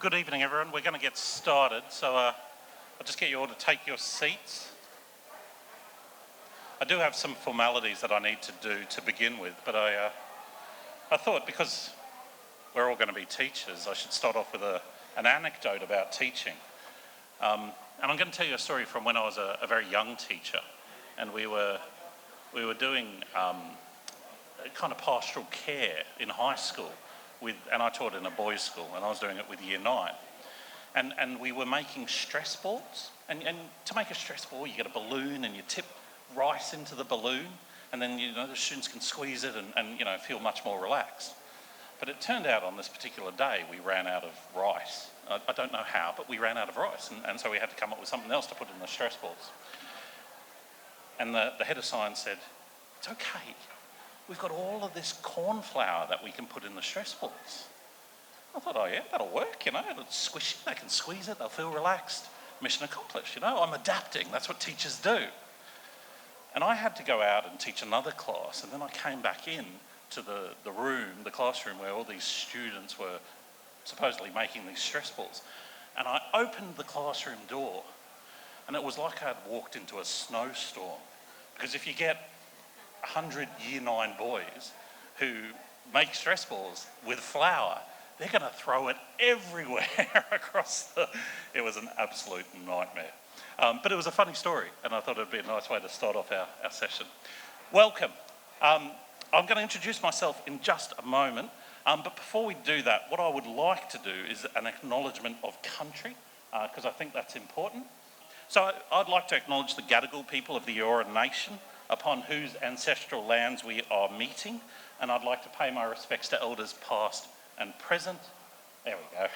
Good evening, everyone. We're going to get started, so I'll just get you all to take your seats. I do have some formalities that I need to do to begin with, but I thought because we're all going to be teachers, I should start off with an anecdote about teaching. And I'm going to tell you a story from when I was a very young teacher, and we were doing kind of pastoral care in high school. And I taught in a boys' school, and I was doing it with Year 9. And we were making stress balls. And to make a stress ball, you get a balloon and you tip rice into the balloon, and then the students can squeeze it and feel much more relaxed. But it turned out on this particular day we ran out of rice. I don't know how, but we ran out of rice, and so we had to come up with something else to put in the stress balls. And the head of science said, "It's okay. We've got all of this corn flour that we can put in the stress balls." I thought, oh yeah, that'll work, it'll squish it, they can squeeze it, they'll feel relaxed. Mission accomplished, I'm adapting, that's what teachers do. And I had to go out and teach another class, and then I came back in to the room, the classroom where all these students were supposedly making these stress balls. And I opened the classroom door, and it was like I'd walked into a snowstorm. Because if you get 100 Year 9 boys who make stress balls with flour, they're going to throw it everywhere across it was an absolute nightmare. But it was a funny story, and I thought it'd be a nice way to start off our session. Welcome. I'm going to introduce myself in just a moment, but before we do that, what I would like to do is an acknowledgement of country, because I think that's important. So I'd like to acknowledge the Gadigal people of the Eora Nation, upon whose ancestral lands we are meeting, and I'd like to pay my respects to elders past and present. There we go.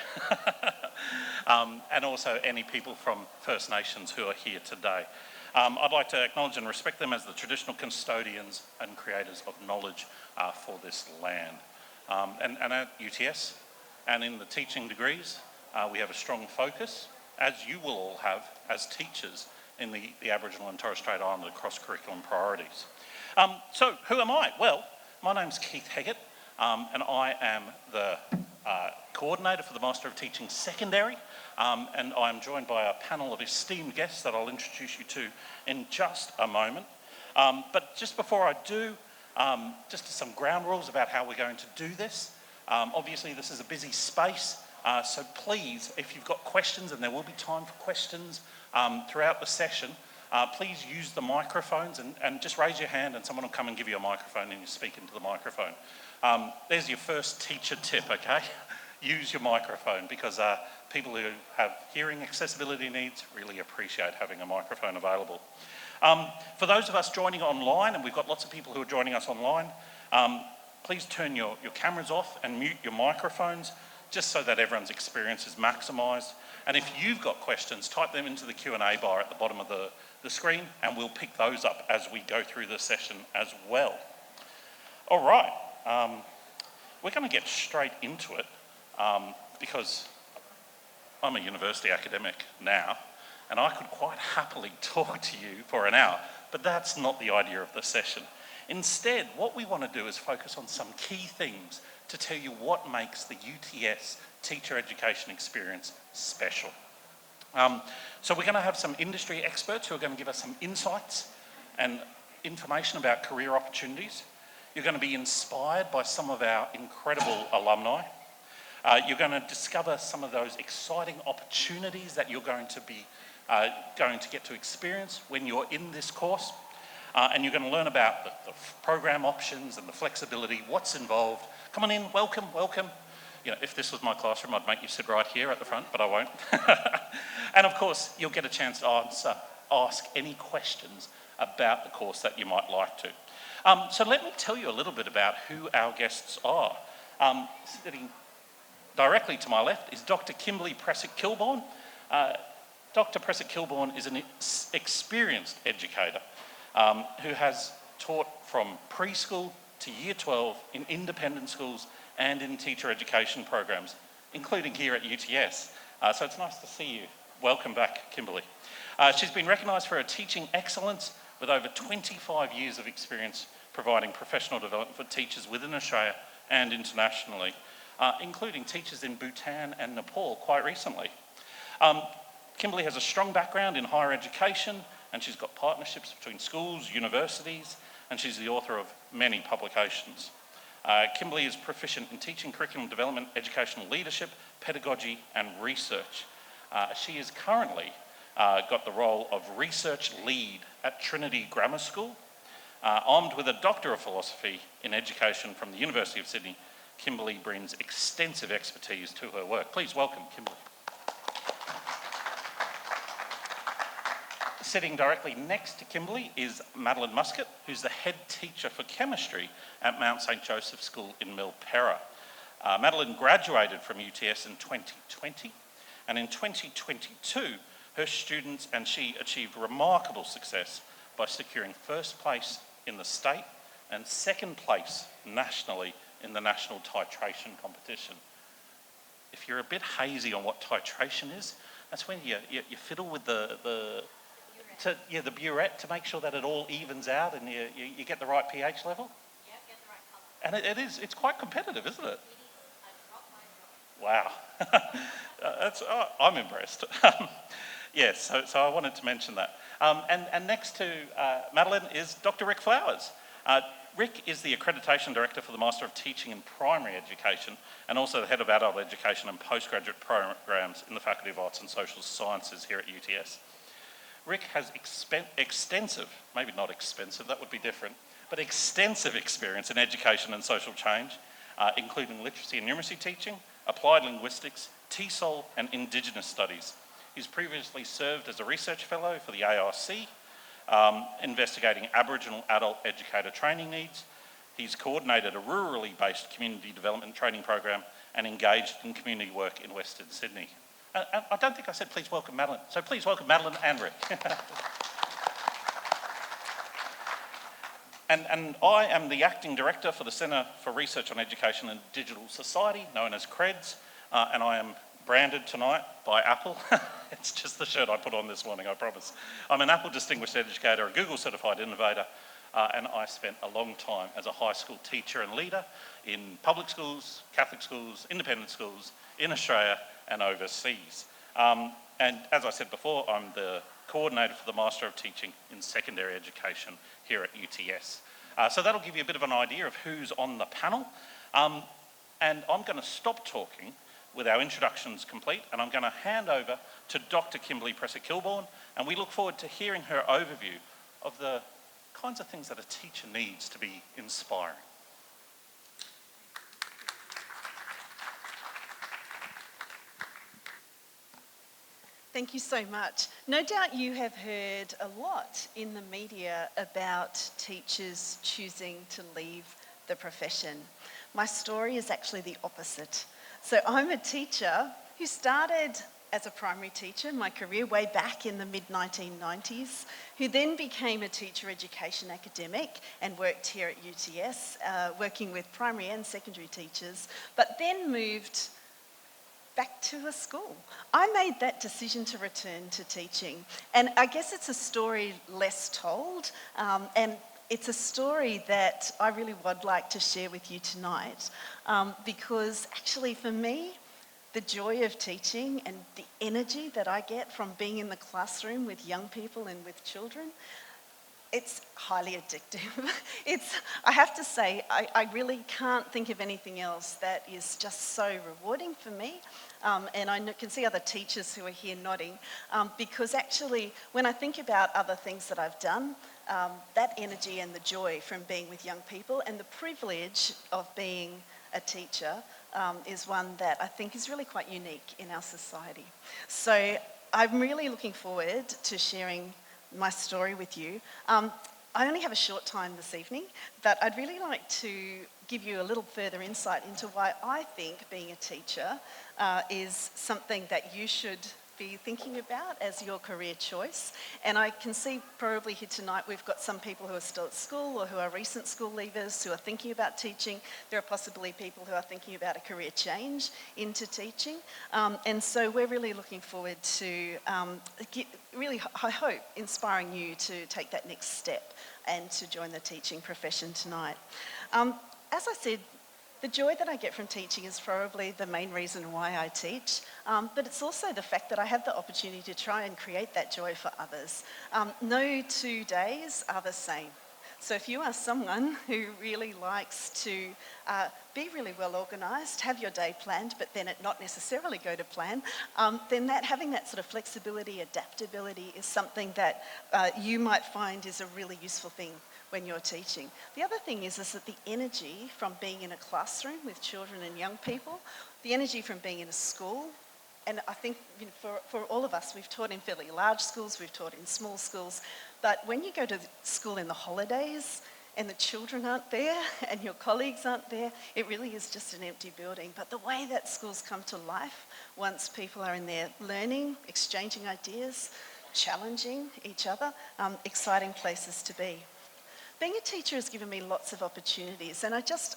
And also any people from First Nations who are here today. I'd like to acknowledge and respect them as the traditional custodians and creators of knowledge for this land. And at UTS and in the teaching degrees, we have a strong focus, as you will all have as teachers, in the Aboriginal and Torres Strait Islander cross-curriculum priorities. So who am I? Well, my name's Keith Heggett, and I am the coordinator for the Master of Teaching Secondary, and I'm joined by a panel of esteemed guests that I'll introduce you to in just a moment. But just before I do, just some ground rules about how we're going to do this. Obviously this is a busy space, so please, if you've got questions, and there will be time for questions throughout the session, please use the microphones and just raise your hand and someone will come and give you a microphone and you speak into the microphone. There's your first teacher tip, okay? Use your microphone, because people who have hearing accessibility needs really appreciate having a microphone available. For those of us joining online, and we've got lots of people who are joining us online, please turn your cameras off and mute your microphones, just so that everyone's experience is maximised. And if you've got questions, type them into the Q&A bar at the bottom of the screen, and we'll pick those up as we go through the session as well. All right, we're going to get straight into it, because I'm a university academic now, and I could quite happily talk to you for an hour, but that's not the idea of the session. Instead, what we want to do is focus on some key things to tell you what makes the UTS Teacher Education experience special. So we're going to have some industry experts who are going to give us some insights and information about career opportunities. You're going to be inspired by some of our incredible alumni. You're going to discover some of those exciting opportunities that you're going to be going to get to experience when you're in this course. And you're going to learn about the program options and the flexibility, what's involved. Come on in, welcome, welcome. If this was my classroom, I'd make you sit right here at the front, but I won't. And of course, you'll get a chance to ask any questions about the course that you might like to. So let me tell you a little bit about who our guests are. Sitting directly to my left is Dr. Kimberly Pressick-Kilbourne. Dr. Pressick-Kilbourne is an experienced educator who has taught from preschool to Year 12 in independent schools and in teacher education programs, including here at UTS. So it's nice to see you. Welcome back, Kimberly. She's been recognised for her teaching excellence with over 25 years of experience providing professional development for teachers within Australia and internationally. including teachers in Bhutan and Nepal quite recently. Kimberly has a strong background in higher education, and she's got partnerships between schools, universities, and she's the author of many publications. Kimberly is proficient in teaching, curriculum development, educational leadership, pedagogy, and research. She is currently got the role of research lead at Trinity Grammar School. Armed with a Doctor of Philosophy in Education from the University of Sydney, Kimberly brings extensive expertise to her work. Please welcome Kimberly. Sitting directly next to Kimberly is Madeline Muscat, who's the head teacher for chemistry at Mount St Joseph School in Milperra. Madeline graduated from UTS in 2020, and in 2022, her students and she achieved remarkable success by securing first place in the state and second place nationally in the national titration competition. If you're a bit hazy on what titration is, that's when you fiddle with the burette to make sure that it all evens out and you get the right pH level. Yeah, get the right colour. And it's quite competitive, isn't it? It is a drop by drop. Wow. I'm impressed. Yes, so I wanted to mention that. And next to Madeline is Dr. Rick Flowers. Rick is the Accreditation Director for the Master of Teaching in Primary Education and also the Head of Adult Education and Postgraduate Programs in the Faculty of Arts and Social Sciences here at UTS. Rick has extensive, maybe not expensive, that would be different, but extensive experience in education and social change, including literacy and numeracy teaching, applied linguistics, TESOL and Indigenous studies. He's previously served as a research fellow for the ARC, investigating Aboriginal adult educator training needs. He's coordinated a rurally based community development training program and engaged in community work in Western Sydney. I don't think I said please welcome Madeline, so please welcome Madeline and Rick. And I am the Acting Director for the Centre for Research on Education and Digital Society, known as CREDS, and I am branded tonight by Apple. It's just the shirt I put on this morning, I promise. I'm an Apple Distinguished Educator, a Google Certified Innovator, and I spent a long time as a high school teacher and leader in public schools, Catholic schools, independent schools, in Australia and overseas. And as I said before, I'm the coordinator for the Master of Teaching in Secondary Education here at UTS. So that'll give you a bit of an idea of who's on the panel. And I'm going to stop talking with our introductions complete, and I'm going to hand over to Dr. Kimberly Pressett-Kilbourne, and we look forward to hearing her overview of the kinds of things that a teacher needs to be inspiring. Thank you so much. No doubt you have heard a lot in the media about teachers choosing to leave the profession. My story is actually the opposite. So I'm a teacher who started as a primary teacher, my career way back in the mid-1990s, who then became a teacher education academic and worked here at UTS, working with primary and secondary teachers, but then moved back to a school. I made that decision to return to teaching, and I guess it's a story less told, and it's a story that I really would like to share with you tonight, because actually for me, the joy of teaching and the energy that I get from being in the classroom with young people and with children, it's highly addictive. I have to say, I really can't think of anything else that is just so rewarding for me. And I can see other teachers who are here nodding, because actually when I think about other things that I've done, that energy and the joy from being with young people and the privilege of being a teacher is one that I think is really quite unique in our society. So I'm really looking forward to sharing my story with you. I only have a short time this evening, but I'd really like to give you a little further insight into why I think being a teacher is something that you should be thinking about as your career choice. And I can see probably here tonight we've got some people who are still at school or who are recent school leavers who are thinking about teaching. There are possibly people who are thinking about a career change into teaching. And so we're really looking forward to I hope, inspiring you to take that next step and to join the teaching profession tonight. As I said, The joy that I get from teaching is probably the main reason why I teach, but it's also the fact that I have the opportunity to try and create that joy for others. No 2 days are the same. So if you are someone who really likes to be really well organised, have your day planned, but then it not necessarily go to plan, then having that sort of flexibility, adaptability is something that you might find is a really useful thing when you're teaching. The other thing is that the energy from being in a classroom with children and young people, the energy from being in a school, and I think for all of us, we've taught in fairly large schools, we've taught in small schools, but when you go to school in the holidays and the children aren't there and your colleagues aren't there, it really is just an empty building. But the way that schools come to life once people are in there learning, exchanging ideas, challenging each other, exciting places to be. Being a teacher has given me lots of opportunities, and I guess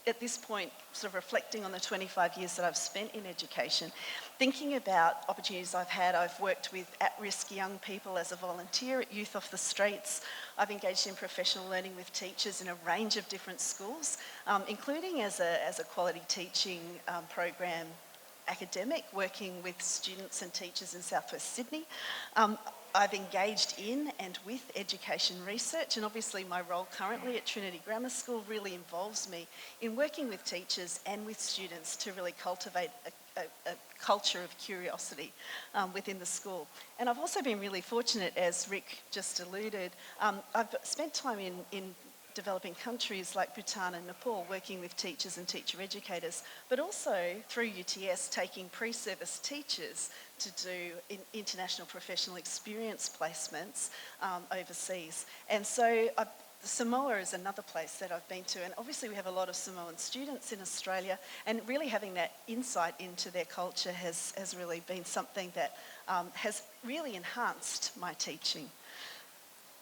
at this point, sort of reflecting on the 25 years that I've spent in education, thinking about opportunities I've had, I've worked with at-risk young people as a volunteer at Youth Off the Streets. I've engaged in professional learning with teachers in a range of different schools, including as a quality teaching program academic, working with students and teachers in Southwest Sydney. I've engaged in and with education research, and obviously my role currently at Trinity Grammar School really involves me in working with teachers and with students to really cultivate a culture of curiosity within the school. And I've also been really fortunate, as Rick just alluded, I've spent time in developing countries like Bhutan and Nepal, working with teachers and teacher educators, but also through UTS taking pre-service teachers to do international professional experience placements overseas. And so Samoa is another place that I've been to, and obviously we have a lot of Samoan students in Australia, and really having that insight into their culture has really been something that has really enhanced my teaching.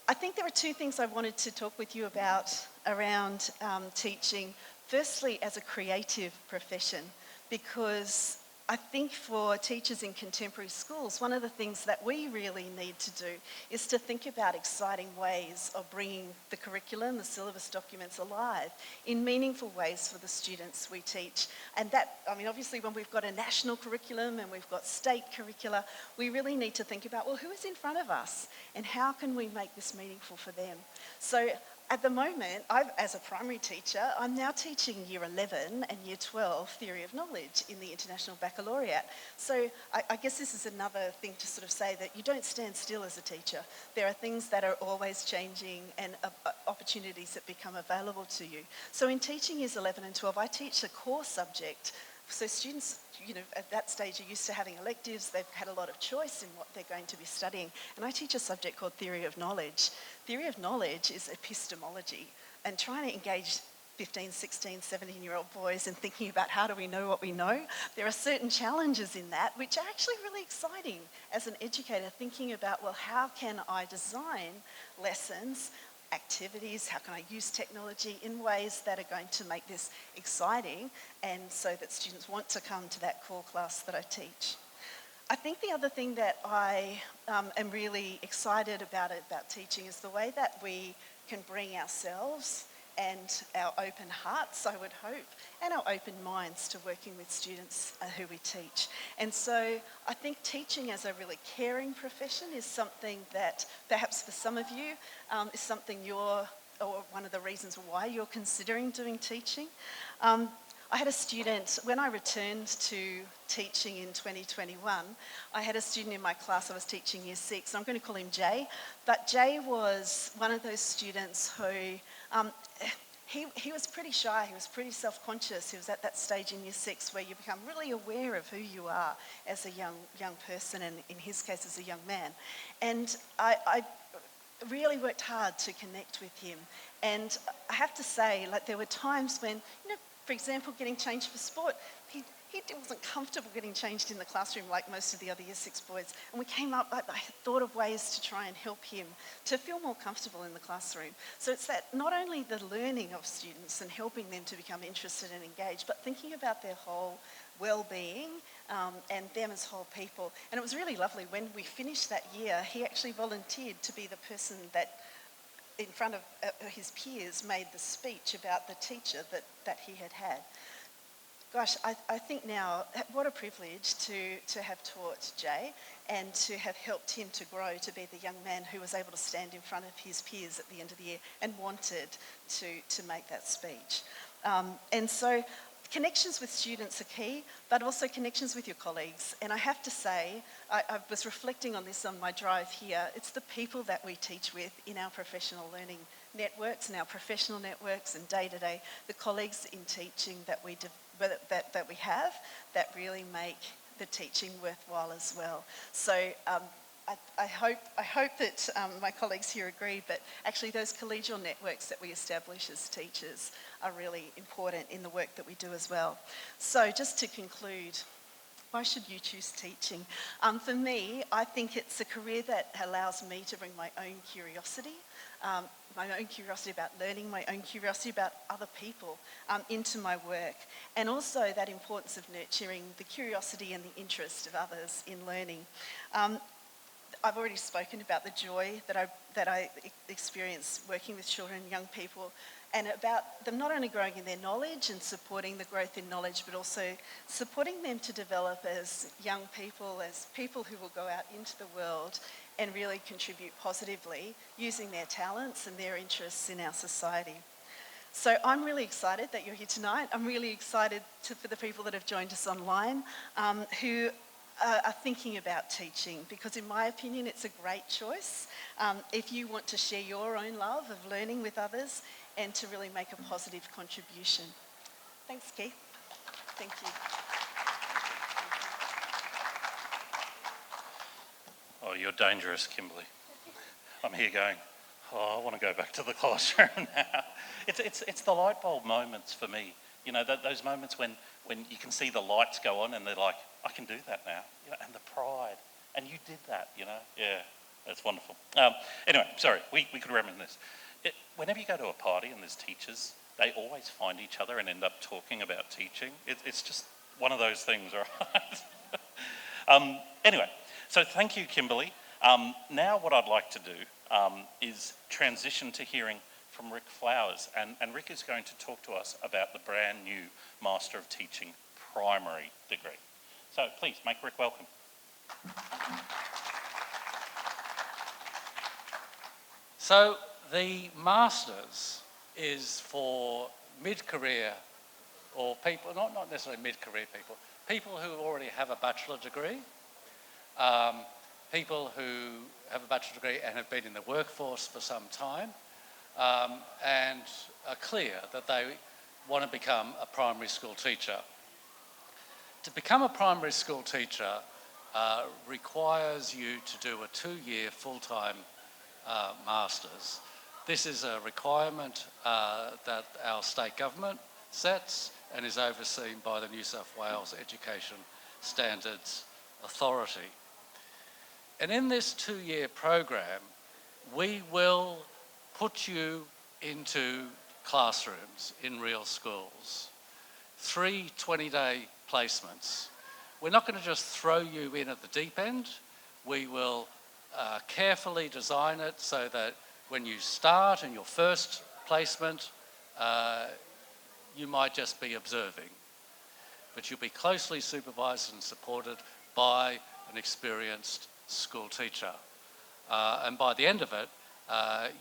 I think there are two things I wanted to talk with you about around teaching. Firstly, as a creative profession, because I think for teachers in contemporary schools, one of the things that we really need to do is to think about exciting ways of bringing the curriculum, the syllabus documents alive in meaningful ways for the students we teach. And that, I mean, obviously when we've got a national curriculum and we've got state curricula, we really need to think about, well, who is in front of us and how can we make this meaningful for them? So at the moment, as a primary teacher, I'm now teaching Year 11 and Year 12 theory of knowledge in the International Baccalaureate. So I guess this is another thing to sort of say that you don't stand still as a teacher. There are things that are always changing and opportunities that become available to you. So in teaching Years 11 and 12, I teach a core subject. So students, at that stage are used to having electives, they've had a lot of choice in what they're going to be studying. And I teach a subject called theory of knowledge. Theory of knowledge is epistemology, and trying to engage 15, 16, 17-year-old boys in thinking about how do we know what we know. There are certain challenges in that which are actually really exciting as an educator, thinking about, well, how can I design lessons, activities, how can I use technology in ways that are going to make this exciting and so that students want to come to that core class that I teach. I think the other thing that I am really excited about teaching is the way that we can bring ourselves and our open hearts, I would hope, and our open minds to working with students who we teach. And so I think teaching as a really caring profession is something that perhaps for some of you is something or one of the reasons why you're considering doing teaching. I had a student, when I returned to teaching in 2021, I had a student in my class, I was teaching Year 6, and I'm going to call him Jay, but Jay was one of those students who, he was pretty shy, he was pretty self-conscious. He was at that stage in Year 6 where you become really aware of who you are as a young person, and in his case as a young man. And I really worked hard to connect with him. And I have to say, there were times when, for example, getting changed for sport, he wasn't comfortable getting changed in the classroom like most of the other Year 6 boys. And we came up, I thought of ways to try and help him to feel more comfortable in the classroom. So it's that not only the learning of students and helping them to become interested and engaged, but thinking about their whole well-being and them as whole people. And it was really lovely. When we finished that year, he actually volunteered to be the person that in front of his peers, made the speech about the teacher that he had had. Gosh, I think now, what a privilege to have taught Jay and to have helped him to grow to be the young man who was able to stand in front of his peers at the end of the year and wanted to make that speech. And so connections with students are key, but also connections with your colleagues. And I have to say, I was reflecting on this on my drive here, it's the people that we teach with in our professional learning networks and our professional networks and day-to-day, the colleagues in teaching that we have that really make the teaching worthwhile as well. So I hope that my colleagues here agree, but actually those collegial networks that we establish as teachers are really important in the work that we do as well. So just to conclude, why should you choose teaching? For me, I think it's a career that allows me to bring my own curiosity about learning, my own curiosity about other people into my work, and also that importance of nurturing the curiosity and the interest of others in learning. I've already spoken about the joy that I experience working with children and young people, and about them not only growing in their knowledge and supporting the growth in knowledge, but also supporting them to develop as young people, as people who will go out into the world and really contribute positively using their talents and their interests in our society. So I'm really excited that you're here tonight. I'm really excited for the people that have joined us online who are thinking about teaching, because in my opinion it's a great choice if you want to share your own love of learning with others and to really make a positive contribution. Thanks, Keith. Thank you. Oh, you're dangerous, Kimberly. I'm here going, oh, I want to go back to the classroom now. It's the light bulb moments for me. You know, those moments when you can see the lights go on and they're like, I can do that now. You know, and the pride. And you did that, you know. Yeah, that's wonderful. Anyway, sorry, we could reminisce. Whenever you go to a party and there's teachers, they always find each other and end up talking about teaching. It's just one of those things, right? Anyway, so thank you, Kimberly. Now what I'd like to do is transition to hearing from Rick Flowers. And Rick is going to talk to us about the brand new Master of Teaching primary degree. So please make Rick welcome. So the Masters is for mid-career, or people, not necessarily mid-career people who already have a bachelor degree, people who have a bachelor degree and have been in the workforce for some time, and are clear that they want to become a primary school teacher. To become a primary school teacher requires you to do a 2-year full-time Masters. This is a requirement that our state government sets and is overseen by the New South Wales Education Standards Authority. And in this 2-year program, we will put you into classrooms in real schools. 3 20-day placements. We're not going to just throw you in at the deep end. We will carefully design it so that when you start in your first placement, you might just be observing. But you'll be closely supervised and supported by an experienced school teacher. And by the end of it,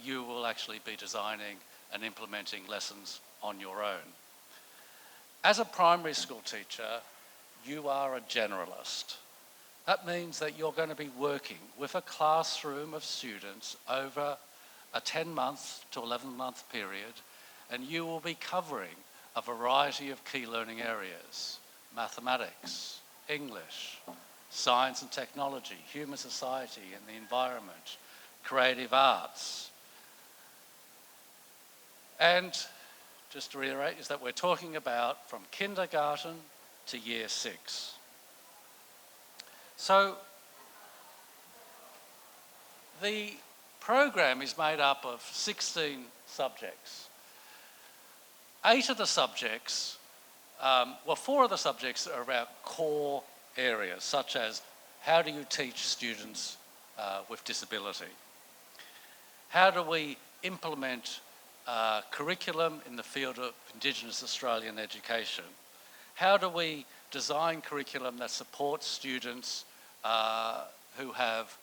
you will actually be designing and implementing lessons on your own. As a primary school teacher, you are a generalist. That means that you're going to be working with a classroom of students over a 10-month to 11-month period, and you will be covering a variety of key learning areas: mathematics, English, science and technology, human society and the environment, creative arts. And just to reiterate, is that we're talking about from kindergarten to year 6. So the program is made up of 16 subjects. 8 of the subjects, 4 of the subjects are about core areas, such as how do you teach students with disability? How do we implement curriculum in the field of Indigenous Australian education? How do we design curriculum that supports students who have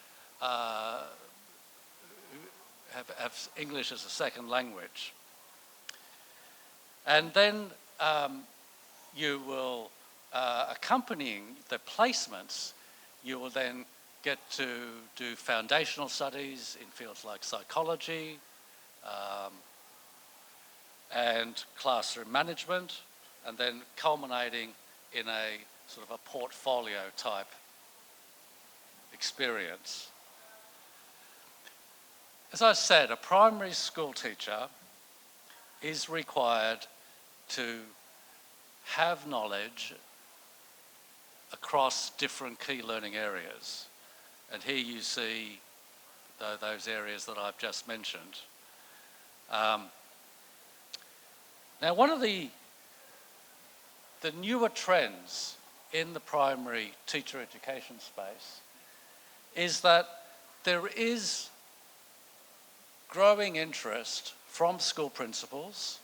English as a second language? And then you will, accompanying the placements, you will then get to do foundational studies in fields like psychology and classroom management, and then culminating in a sort of a portfolio type experience. As I said, a primary school teacher is required to have knowledge across different key learning areas. And here you see those areas that I've just mentioned. Now, one of the newer trends in the primary teacher education space is that there is growing interest from school principals,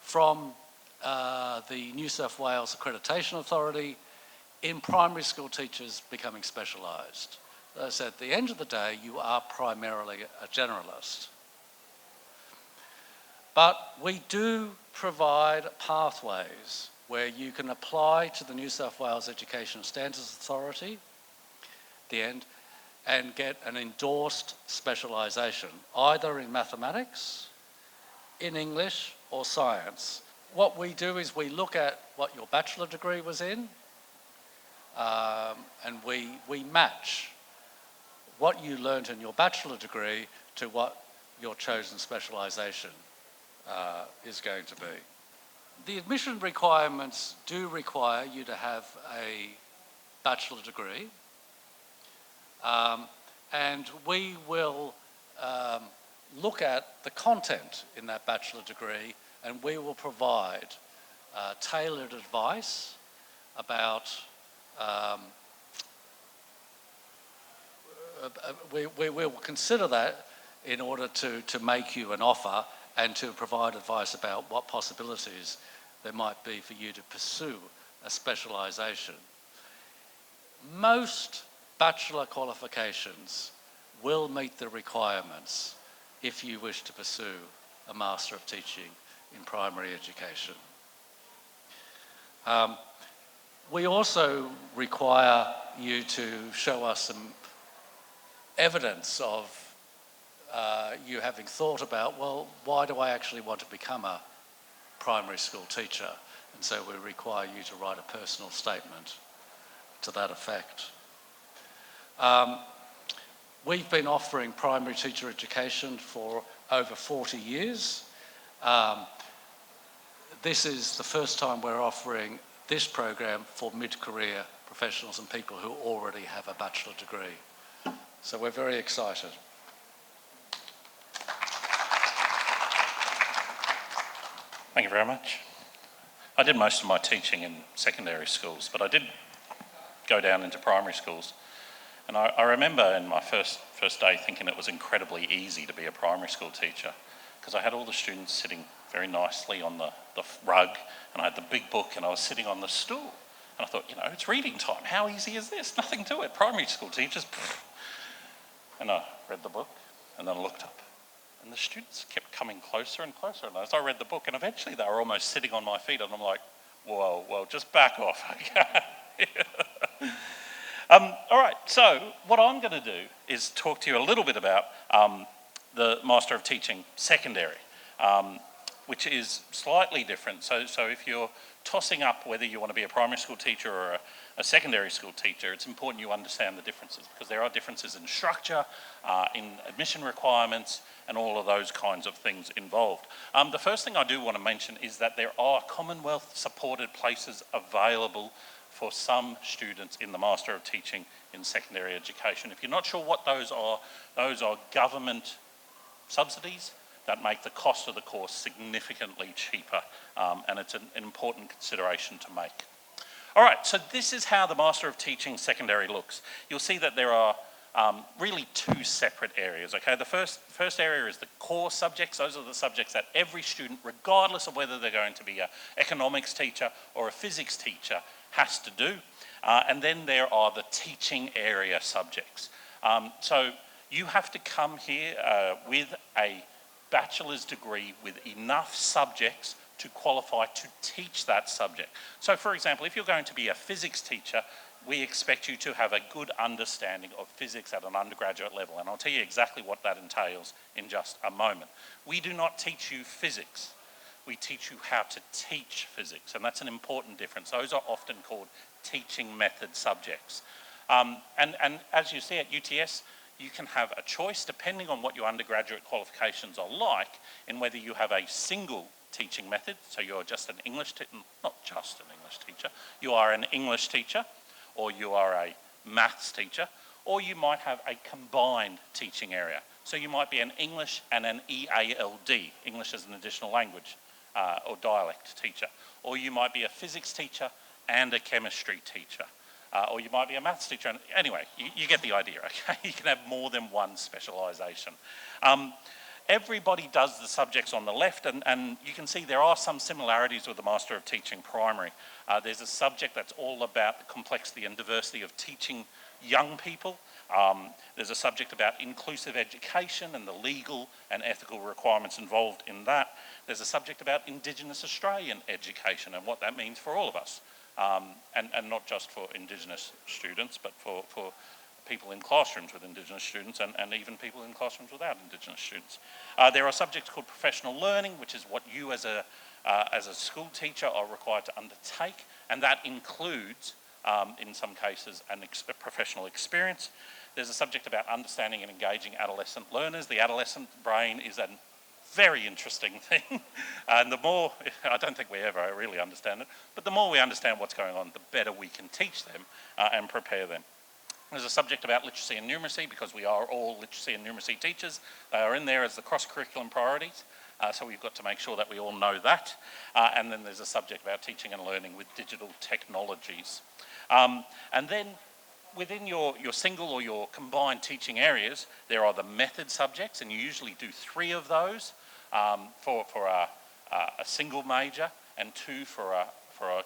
from the New South Wales Accreditation Authority, in primary school teachers becoming specialised. As I said, at the end of the day, you are primarily a generalist. But we do provide pathways where you can apply to the New South Wales Education Standards Authority at the end and get an endorsed specialisation, either in mathematics, in English or science. What we do is we look at what your bachelor degree was in, and we match what you learnt in your bachelor degree to what your chosen specialisation is going to be. The admission requirements do require you to have a bachelor degree, and we will look at the content in that bachelor degree, and we will provide tailored advice about we will consider that in order to make you an offer and to provide advice about what possibilities there might be for you to pursue a specialisation. Most bachelor qualifications will meet the requirements if you wish to pursue a Master of Teaching in primary education. We also require you to show us some evidence of you having thought about, well, why do I actually want to become a primary school teacher? And so we require you to write a personal statement to that effect. We've been offering primary teacher education for over 40 years. This is the first time we're offering this program for mid-career professionals and people who already have a bachelor degree. So we're very excited. Thank you very much. I did most of my teaching in secondary schools, but I did go down into primary schools. And I remember in my first day thinking it was incredibly easy to be a primary school teacher, because I had all the students sitting very nicely on the rug, and I had the big book, and I was sitting on the stool. And I thought, you know, it's reading time. How easy is this? Nothing to it. Primary school teachers. Pfft. And I read the book, and then I looked up, and the students kept coming closer and closer. And as I read the book, and eventually they were almost sitting on my feet, and I'm like, whoa, well, just back off, okay? All right, so what I'm going to do is talk to you a little bit about the Master of Teaching secondary, which is slightly different. So if you're tossing up whether you want to be a primary school teacher or a secondary school teacher, it's important you understand the differences, because there are differences in structure, in admission requirements, and all of those kinds of things involved. The first thing I do want to mention is that there are Commonwealth supported places available for some students in the Master of Teaching in secondary education. If you're not sure what those are government subsidies that make the cost of the course significantly cheaper, and it's an important consideration to make. All right, so this is how the Master of Teaching secondary looks. You'll see that there are really two separate areas, okay? The first area is the core subjects. Those are the subjects that every student, regardless of whether they're going to be an economics teacher or a physics teacher, has to do. And then there are the teaching area subjects. So you have to come here with a bachelor's degree with enough subjects to qualify to teach that subject. So for example, if you're going to be a physics teacher, we expect you to have a good understanding of physics at an undergraduate level, and I'll tell you exactly what that entails in just a moment. We do not teach you physics. We teach you how to teach physics, and that's an important difference. Those are often called teaching method subjects. And as you see at UTS, you can have a choice depending on what your undergraduate qualifications are like in whether you have a single teaching method, so you're just an English teacher, not just an English teacher, you are an English teacher, or you are a maths teacher, or you might have a combined teaching area. So you might be an English and an EALD, English as an additional language or dialect teacher, or you might be a physics teacher and a chemistry teacher, or you might be a maths teacher. Anyway, you get the idea, okay? You can have more than one specialisation. Everybody does the subjects on the left, and you can see there are some similarities with the Master of Teaching Primary. There's a subject that's all about the complexity and diversity of teaching young people. There's a subject about inclusive education and the legal and ethical requirements involved in that. There's a subject about Indigenous Australian education and what that means for all of us, and not just for Indigenous students, but for people in classrooms with Indigenous students and even people in classrooms without Indigenous students. There are subjects called professional learning, which is what you as a school teacher are required to undertake, and that includes, in some cases, a professional experience. There's a subject about understanding and engaging adolescent learners. The adolescent brain is a very interesting thing, and the more, I don't think we ever really understand it, but the more we understand what's going on, the better we can teach them and prepare them. There's a subject about literacy and numeracy, because we are all literacy and numeracy teachers. They are in there as the cross-curriculum priorities, so we've got to make sure that we all know that. And then there's a subject about teaching and learning with digital technologies. And then within your single or your combined teaching areas, there are the method subjects, and you usually do 3 of those for a single major, and 2 for a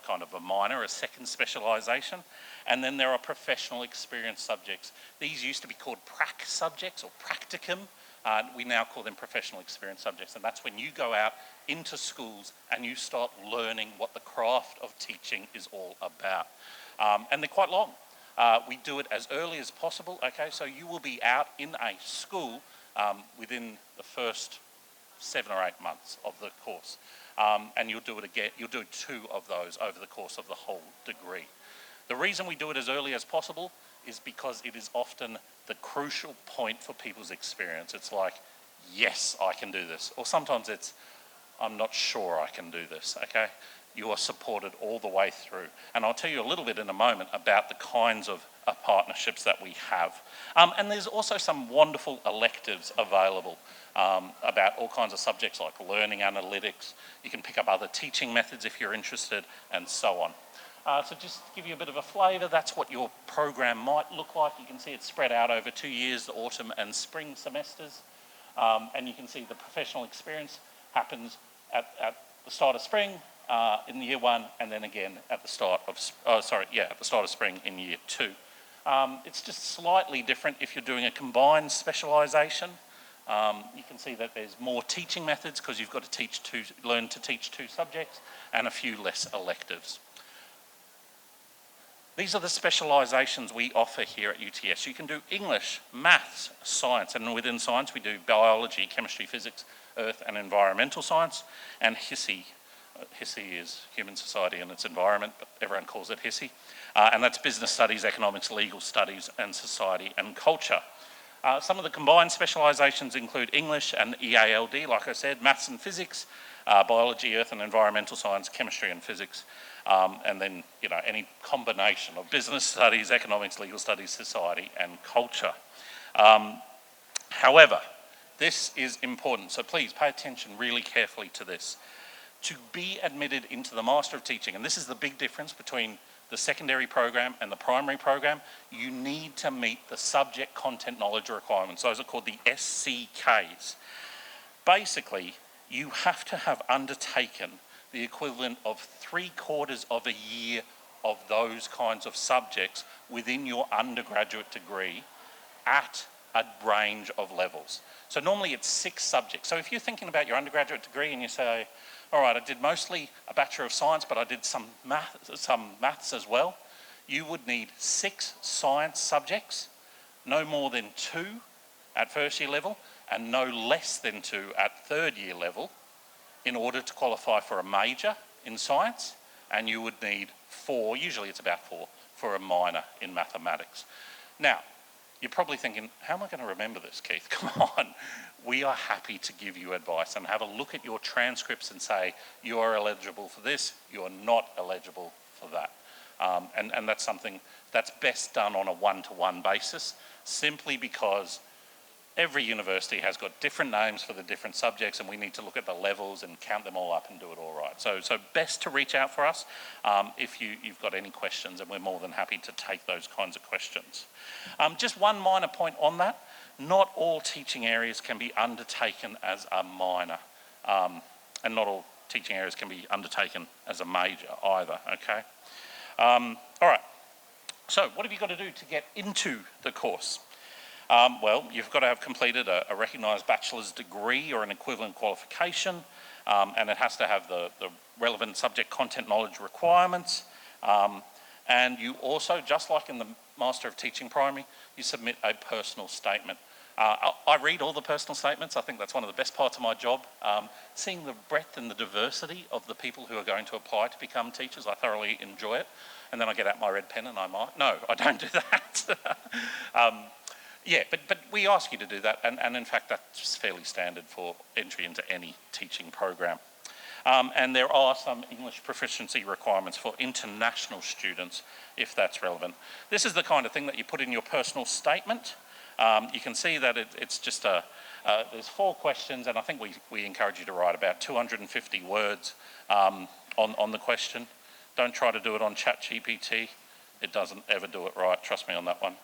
kind of a minor, a second specialisation. And then there are professional experience subjects. These used to be called prac subjects or practicum. We now call them professional experience subjects, and that's when you go out into schools and you start learning what the craft of teaching is all about. And they're quite long. We do it as early as possible, okay? So you will be out in a school within the first 7 or 8 months of the course. And you'll do it again, you'll do 2 of those over the course of the whole degree. The reason we do it as early as possible is because it is often the crucial point for people's experience. It's like, yes, I can do this. Or sometimes it's, I'm not sure I can do this, okay? You are supported all the way through. And I'll tell you a little bit in a moment about the kinds of partnerships that we have. And there's also some wonderful electives available about all kinds of subjects like learning analytics. You can pick up other teaching methods if you're interested, and so on. So just to give you a bit of a flavour, that's what your program might look like. You can see it's spread out over 2 years, the autumn and spring semesters. And you can see the professional experience happens at the start of spring in year 1, and then again at the start of, at the start of spring in year 2. It's just slightly different if you're doing a combined specialisation. You can see that there's more teaching methods because you've got to learn to teach 2 subjects, and a few less electives. These are the specialisations we offer here at UTS. You can do English, maths, science, and within science we do biology, chemistry, physics, earth and environmental science, and HISSE. HISSE is Human Society and its Environment, but everyone calls it HISSE. And that's business studies, economics, legal studies, and society and culture. Some of the combined specialisations include English and EALD, like I said, maths and physics, biology, earth and environmental science, chemistry and physics, and then, any combination of business studies, economics, legal studies, society and culture. However, this is important, so please pay attention really carefully to this. to be admitted into the Master of Teaching, and this is the big difference between the secondary program and the primary program, you need to meet the subject content knowledge requirements. Those are called the SCKs. Basically, you have to have undertaken the equivalent of 3/4 of a year of those kinds of subjects within your undergraduate degree at a range of levels. So normally it's 6 subjects. So if you're thinking about your undergraduate degree and you say, all right, I did mostly a Bachelor of Science, but I did some maths as well, you would need 6 science subjects, no more than 2 at first year level, and no less than 2 at third year level in order to qualify for a major in science, and you would need 4, usually it's about 4, for a minor in mathematics. Now, you're probably thinking, how am I going to remember this, Keith? Come on. We are happy to give you advice and have a look at your transcripts and say, you are eligible for this, you are not eligible for that. And that's something that's best done on a one-to-one basis, simply because every university has got different names for the different subjects, and we need to look at the levels and count them all up and do it all right. So best to reach out for us if you've got any questions, and we're more than happy to take those kinds of questions. Just one minor point on that. Not all teaching areas can be undertaken as a minor, and not all teaching areas can be undertaken as a major either, okay? All right, so what have you got to do to get into the course? Well, you've got to have completed a recognised bachelor's degree or an equivalent qualification, and it has to have the relevant subject content knowledge requirements. And you also, just like in the Master of Teaching Primary, you submit a personal statement. I read all the personal statements. I think that's one of the best parts of my job. Seeing the breadth and the diversity of the people who are going to apply to become teachers, I thoroughly enjoy it. And then I get out my red pen and I might. No, I don't do that. Yeah, but we ask you to do that, and in fact that's fairly standard for entry into any teaching program. And there are some English proficiency requirements for international students, if that's relevant. This is the kind of thing that you put in your personal statement. You can see that it's just there's 4 questions, and I think we encourage you to write about 250 words on the question. Don't try to do it on ChatGPT. It doesn't ever do it right, trust me on that one.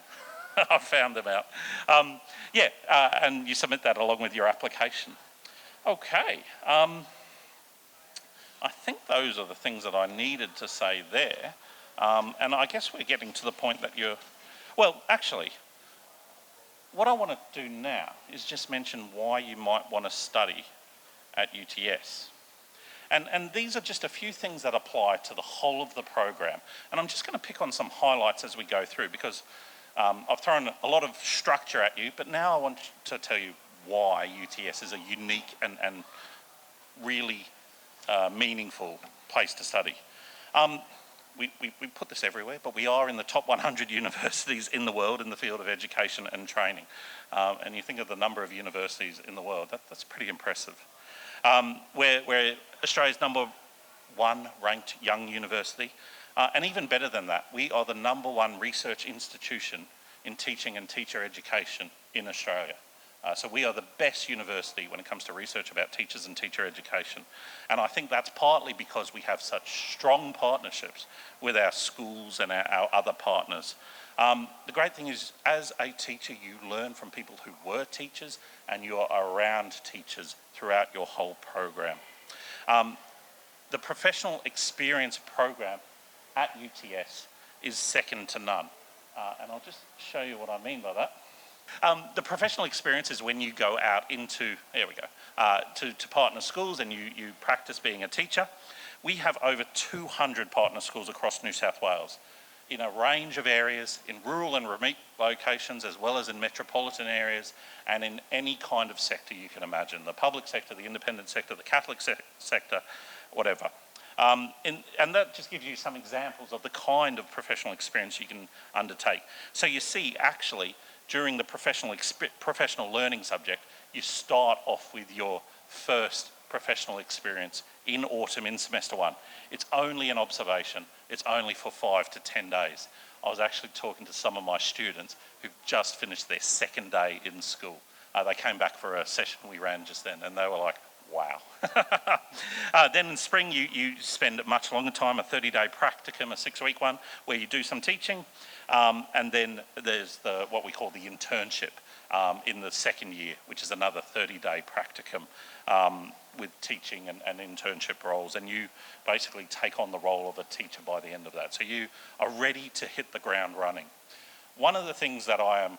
I've found them out. And you submit that along with your application. Okay, I think those are the things that I needed to say there. And I guess we're getting to the point that well, actually, what I want to do now is just mention why you might want to study at UTS. And these are just a few things that apply to the whole of the program. And I'm just going to pick on some highlights as we go through, because I've thrown a lot of structure at you, but now I want to tell you why UTS is a unique and really meaningful place to study. We put this everywhere, but we are in the top 100 universities in the world in the field of education and training. And you think of the number of universities in the world, that's pretty impressive. We're Australia's #1 ranked young university. And even better than that, we are the #1 research institution in teaching and teacher education in Australia. So we are the best university when it comes to research about teachers and teacher education. And I think that's partly because we have such strong partnerships with our schools and our other partners. The great thing is, as a teacher, you learn from people who were teachers, and you are around teachers throughout your whole program. The professional experience program at UTS is second to none. And I'll just show you what I mean by that. The professional experience is when you go out into, to partner schools and you practice being a teacher. We have over 200 partner schools across New South Wales in a range of areas, in rural and remote locations, as well as in metropolitan areas, and in any kind of sector you can imagine, the public sector, the independent sector, the Catholic sector, whatever. And that just gives you some examples of the kind of professional experience you can undertake. So you see, actually, during the professional learning subject, you start off with your first professional experience in autumn in semester 1. It's only an observation. It's only for 5 to 10 days. I was actually talking to some of my students who've just finished their second day in school. They came back for a session we ran just then, and they were like, Wow. Then in spring, you spend a much longer time, a 30-day practicum, a 6-week one, where you do some teaching. And then there's what we call the internship in the second year, which is another 30-day practicum with teaching and internship roles. And you basically take on the role of a teacher by the end of that. So you are ready to hit the ground running. One of the things that I am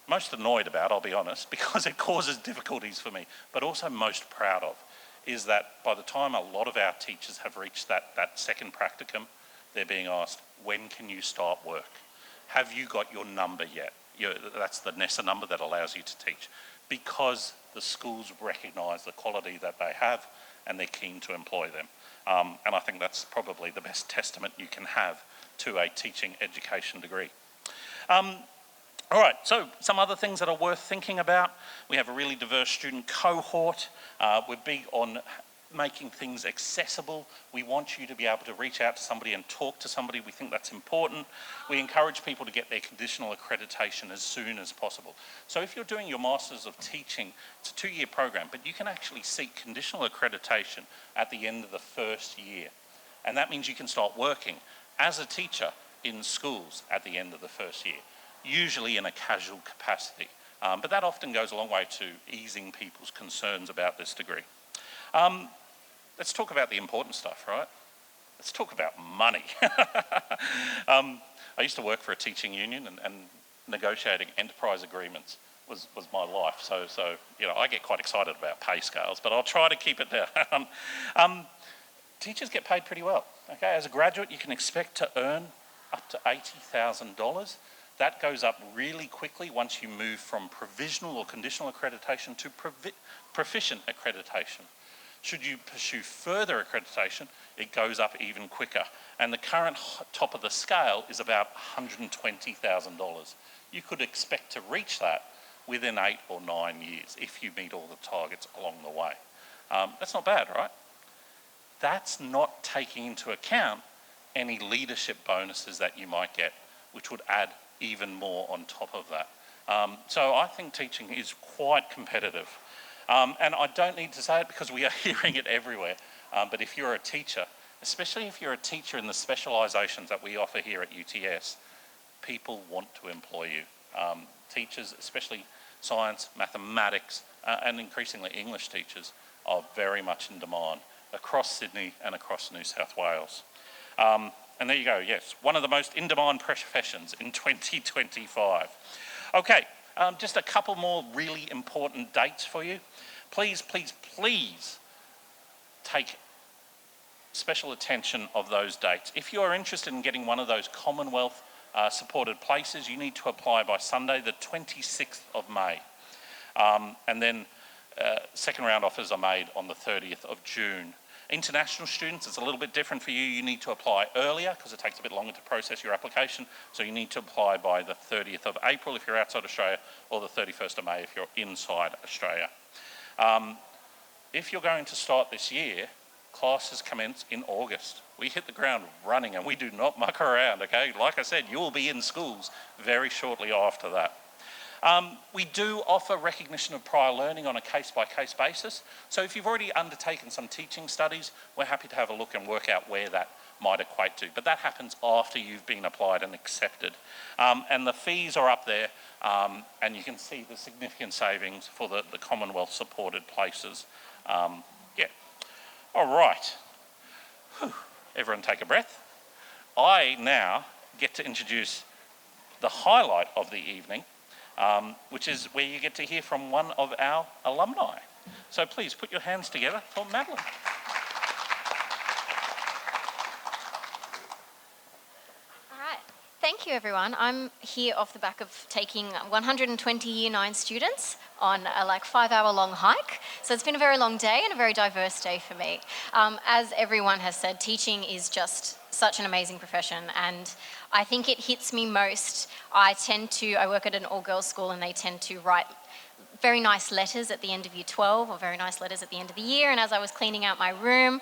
most annoyed about, I'll be honest, because it causes difficulties for me, but also most proud of, is that by the time a lot of our teachers have reached that second practicum, they're being asked, when can you start work? Have you got your number yet? That's the NESA number that allows you to teach, because the schools recognise the quality that they have and they're keen to employ them. And I think that's probably the best testament you can have to a teaching education degree. All right, so some other things that are worth thinking about. We have a really diverse student cohort. We're big on making things accessible. We want you to be able to reach out to somebody and talk to somebody. We think that's important. We encourage people to get their conditional accreditation as soon as possible. So if you're doing your Masters of Teaching, it's a 2-year program, but you can actually seek conditional accreditation at the end of the first year. And that means you can start working as a teacher in schools at the end of the first year, usually in a casual capacity. But that often goes a long way to easing people's concerns about this degree. Let's talk about the important stuff, right? Let's talk about money. I used to work for a teaching union, and negotiating enterprise agreements was my life. So I get quite excited about pay scales, but I'll try to keep it down. Teachers get paid pretty well. Okay, as a graduate, you can expect to earn up to $80,000. That goes up really quickly once you move from provisional or conditional accreditation to proficient accreditation. Should you pursue further accreditation, it goes up even quicker. And the current top of the scale is about $120,000. You could expect to reach that within 8 or 9 years if you meet all the targets along the way. That's not bad, right? That's not taking into account any leadership bonuses that you might get, which would add even more on top of that. So I think teaching is quite competitive. And I don't need to say it because we are hearing it everywhere. But if you're a teacher, especially if you're a teacher in the specialisations that we offer here at UTS, people want to employ you. Teachers, especially science, mathematics, and increasingly English teachers, are very much in demand across Sydney and across New South Wales. And there you go, yes, one of the most in-demand professions in 2025. Okay, just a couple more really important dates for you. Please, please, please take special attention of those dates. If you are interested in getting one of those Commonwealth supported places, you need to apply by Sunday, the 26th of May. And then second round offers are made on the 30th of June. International students, it's a little bit different for you. You need to apply earlier because it takes a bit longer to process your application. So you need to apply by the 30th of April if you're outside Australia, or the 31st of May if you're inside Australia. If you're going to start this year, classes commence in August. We hit the ground running and we do not muck around, okay? Like I said, you will be in schools very shortly after that. We do offer recognition of prior learning on a case-by-case basis. So if you've already undertaken some teaching studies, we're happy to have a look and work out where that might equate to. But that happens after you've been applied and accepted. And the fees are up there, and you can see the significant savings for the Commonwealth-supported places. Yeah. All right. Whew. Everyone take a breath. I now get to introduce the highlight of the evening, which is where you get to hear from one of our alumni. So please put your hands together for Madeline. All right. Thank you, everyone. I'm here off the back of taking 120 Year 9 students on a 5-hour-long hike. So it's been a very long day and a very diverse day for me. As everyone has said, teaching is just such an amazing profession, and I think it hits me most. I work at an all-girls school, and they tend to write very nice letters at the end of year 12 or very nice letters at the end of the year. And as I was cleaning out my room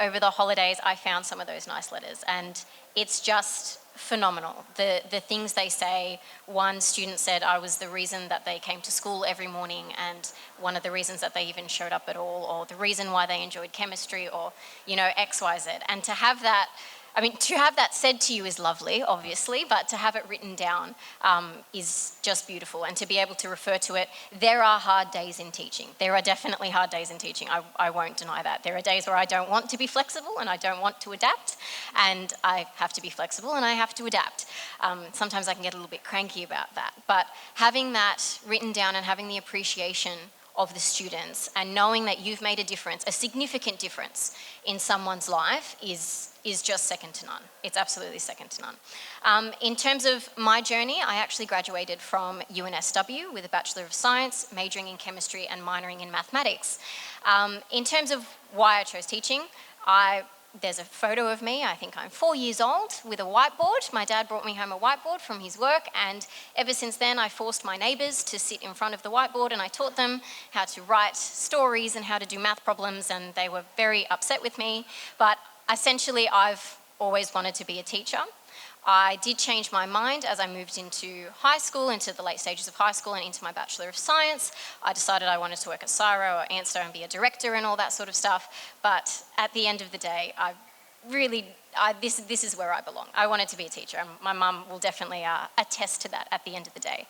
over the holidays, I found some of those nice letters, and it's just phenomenal. The things they say, one student said I was the reason that they came to school every morning and one of the reasons that they even showed up at all, or the reason why they enjoyed chemistry, or, you know, X, Y, Z. And to have that, I mean, to have that said to you is lovely, obviously, but to have it written down is just beautiful. And to be able to refer to it, there are hard days in teaching. There are definitely hard days in teaching. I won't deny that. There are days where I don't want to be flexible and I don't want to adapt, and I have to be flexible and I have to adapt. Sometimes I can get a little bit cranky about that. But having that written down and having the appreciation of the students and knowing that you've made a difference, a significant difference in someone's life is just second to none. It's absolutely second to none. In terms of my journey, I actually graduated from UNSW with a Bachelor of Science, majoring in chemistry and minoring in mathematics. In terms of why I chose teaching, there's a photo of me, I think I'm 4 years old, with a whiteboard. My dad brought me home a whiteboard from his work, and ever since then I forced my neighbours to sit in front of the whiteboard and I taught them how to write stories and how to do math problems, and they were very upset with me. But essentially I've always wanted to be a teacher. I did change my mind as I moved into high school, into the late stages of high school and into my Bachelor of Science. I decided I wanted to work at CSIRO or ANSTO and be a director and all that sort of stuff. But at the end of the day, this is where I belong. I wanted to be a teacher, and my mum will definitely attest to that at the end of the day.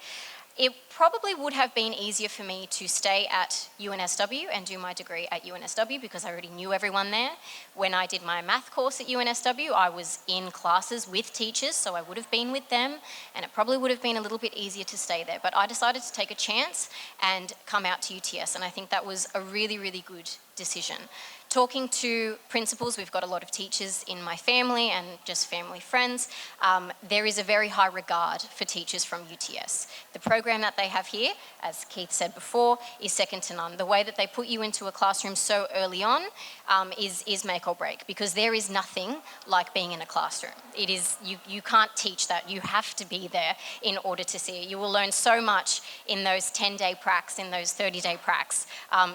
It probably would have been easier for me to stay at UNSW and do my degree at UNSW because I already knew everyone there. When I did my math course at UNSW, I was in classes with teachers, so I would have been with them, and it probably would have been a little bit easier to stay there. But I decided to take a chance and come out to UTS, and I think that was a really, really good decision. Talking to principals, we've got a lot of teachers in my family and just family friends. There is a very high regard for teachers from UTS. The program that they have here, as Keith said before, is second to none. The way that they put you into a classroom so early on is make or break, because there is nothing like being in a classroom. It is, you can't teach that. You have to be there in order to see it. You will learn so much in those 10-day pracs, in those 30-day pracs.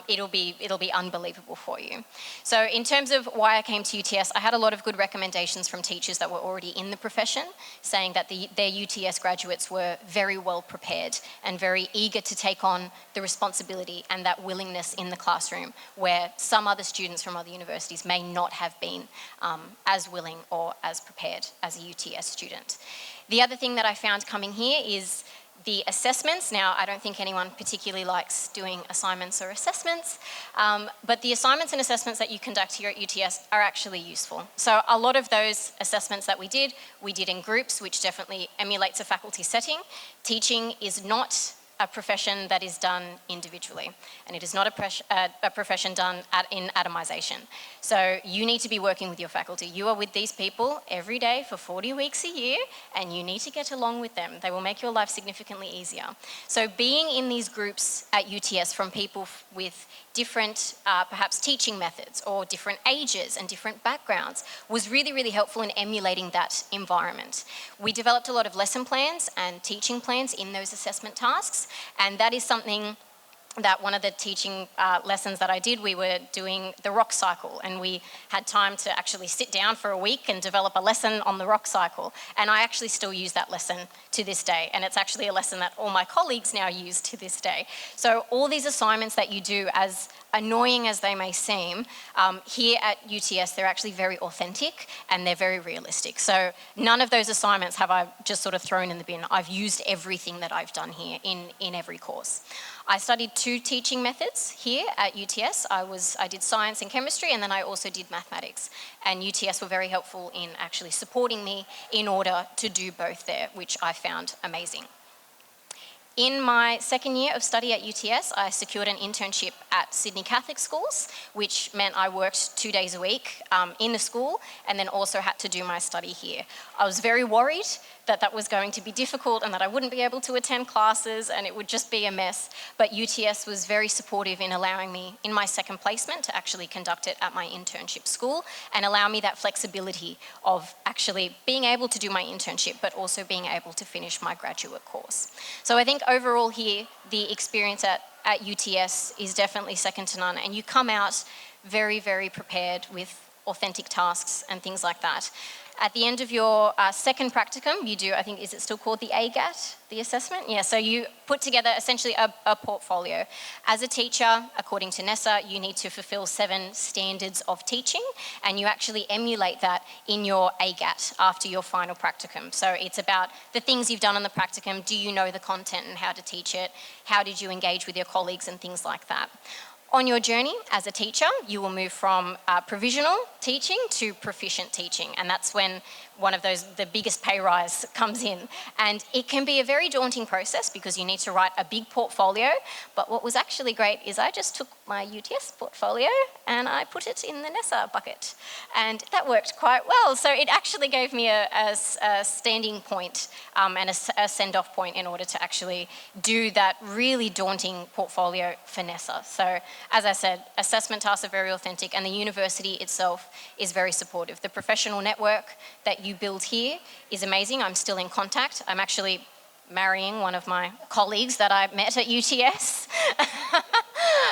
It'll be unbelievable for you. So in terms of why I came to UTS, I had a lot of good recommendations from teachers that were already in the profession, saying that their UTS graduates were very well prepared and very eager to take on the responsibility and that willingness in the classroom, where some other students from other universities may not have been as willing or as prepared as a UTS student. The other thing that I found coming here is the assessments. Now, I don't think anyone particularly likes doing assignments or assessments, but the assignments and assessments that you conduct here at UTS are actually useful. So a lot of those assessments that we did in groups, which definitely emulates a faculty setting. Teaching is not a profession that is done individually, and it is not a profession done in atomization. So you need to be working with your faculty. You are with these people every day for 40 weeks a year, and you need to get along with them. They will make your life significantly easier. So being in these groups at UTS from people with different perhaps teaching methods or different ages and different backgrounds was really, really helpful in emulating that environment. We developed a lot of lesson plans and teaching plans in those assessment tasks, and that is something that one of the teaching lessons that I did, we were doing the rock cycle, and we had time to actually sit down for a week and develop a lesson on the rock cycle. And I actually still use that lesson to this day, and it's actually a lesson that all my colleagues now use to this day. So all these assignments that you do, as annoying as they may seem, here at UTS, they're actually very authentic and they're very realistic. So none of those assignments have I just sort of thrown in the bin. I've used everything that I've done here in every course. I studied 2 teaching methods here at UTS. I did science and chemistry, and then I also did mathematics. And UTS were very helpful in actually supporting me in order to do both there, which I found amazing. In my second year of study at UTS, I secured an internship at Sydney Catholic Schools, which meant I worked 2 days a week in the school, and then also had to do my study here. I was very worried that that was going to be difficult and that I wouldn't be able to attend classes and it would just be a mess. But UTS was very supportive in allowing me, in my second placement, to actually conduct it at my internship school and allow me that flexibility of actually being able to do my internship, but also being able to finish my graduate course. So I think overall here, the experience at UTS is definitely second to none, and you come out very, very prepared with authentic tasks and things like that. At the end of your second practicum, you do, I think, is it still called the AGAT, the assessment? Yeah, so you put together essentially a portfolio. As a teacher, according to NESA, you need to fulfill 7 standards of teaching, and you actually emulate that in your AGAT after your final practicum. So it's about the things you've done on the practicum. Do you know the content and how to teach it? How did you engage with your colleagues and things like that? On your journey as a teacher, you will move from provisional teaching to proficient teaching, and that's when the biggest pay rise comes in. And it can be a very daunting process because you need to write a big portfolio, but what was actually great is I just took my UTS portfolio and I put it in the NESA bucket, and that worked quite well. So it actually gave me a standing point and a send-off point in order to actually do that really daunting portfolio for NESA. So as I said, assessment tasks are very authentic, and the university itself is very supportive. The professional network that you build here is amazing. I'm still in contact. I'm actually marrying one of my colleagues that I met at UTS.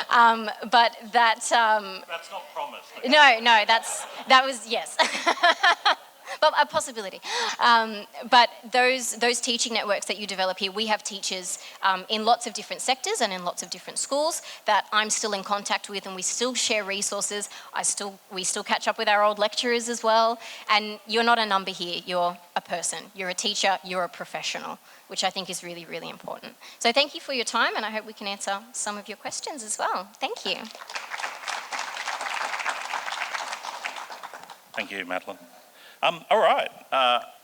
But that... That's not promised. No, that was, yes. But a possibility. But those teaching networks that you develop here, we have teachers in lots of different sectors and in lots of different schools that I'm still in contact with, and we still share resources. We still catch up with our old lecturers as well. And you're not a number here, you're a person. You're a teacher, you're a professional, which I think is really, really important. So thank you for your time, and I hope we can answer some of your questions as well. Thank you. Thank you, Madeline. All right,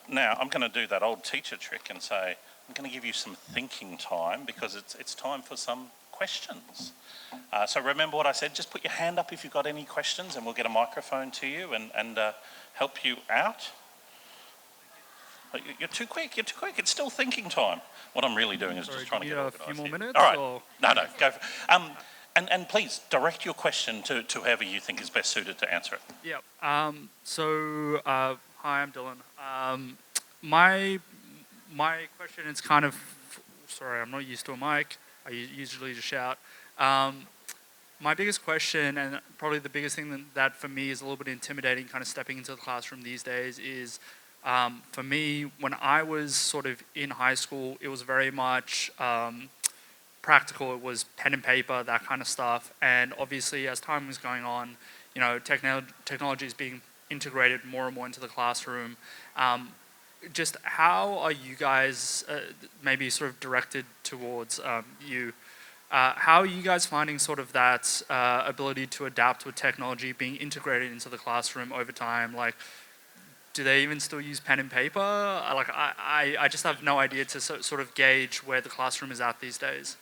now I'm going to do that old teacher trick and say, I'm going to give you some thinking time because it's time for some questions. So remember what I said, just put your hand up if you've got any questions and we'll get a microphone to you and help you out. You're too quick, it's still thinking time. What I'm really doing is just trying to get organised. A few more minutes? All right, or? no, go for it. And please direct your question to whoever you think is best suited to answer it. Yeah. Hi, I'm Dylan. My question is kind of, sorry, I'm not used to a mic. I usually just shout. My biggest question, and probably the biggest thing that for me is a little bit intimidating, kind of stepping into the classroom these days, is for me, when I was sort of in high school, it was very much practical. It was pen and paper, that kind of stuff. And obviously, as time was going on, you know, technology is being integrated more and more into the classroom. Just how are you guys, maybe sort of directed towards you, how are you guys finding sort of that ability to adapt with technology being integrated into the classroom over time? Like, do they even still use pen and paper? Like, I just have no idea to sort of gauge where the classroom is at these days.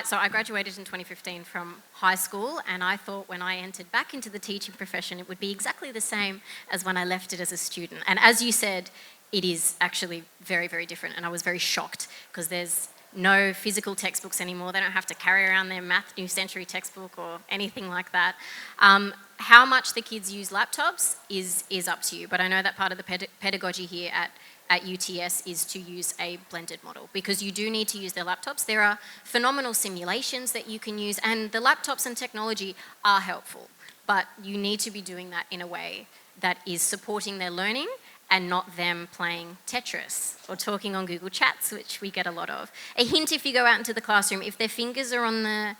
So I graduated in 2015 from high school, and I thought when I entered back into the teaching profession, it would be exactly the same as when I left it as a student. And as you said, it is actually very, very different. And I was very shocked because there's no physical textbooks anymore. They don't have to carry around their Math New Century textbook or anything like that. How much the kids use laptops is up to you. But I know that part of the pedagogy here at UTS is to use a blended model because you do need to use their laptops. There are phenomenal simulations that you can use, and the laptops and technology are helpful, but you need to be doing that in a way that is supporting their learning and not them playing Tetris or talking on Google Chats, which we get a lot of. A hint, if you go out into the classroom, if their fingers are on the